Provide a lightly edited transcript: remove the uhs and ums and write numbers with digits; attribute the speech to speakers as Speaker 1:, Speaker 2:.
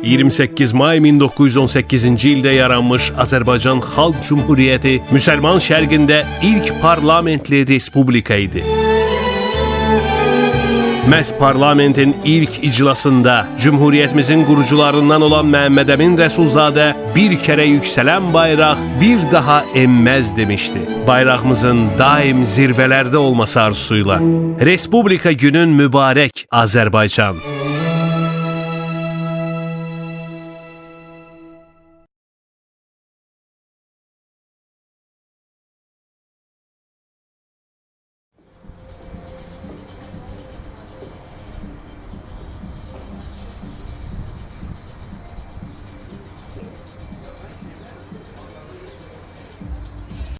Speaker 1: ...28 may 1918-ci ildə yaranmış Azərbaycan Xalq Cumhuriyyəti Müsəlman şərqində ilk parlamentli respublika idi. Məhz parlamentin ilk iclasında Cumhuriyyətimizin qurucularından olan Məhəmməd Əmin Rəsulzadə bir kərə yüksələn bayraq bir daha enməz demişdi. Bayrağımızın daim zirvələrdə olması arzusuyla. Respublika günün mübarək Azərbaycan.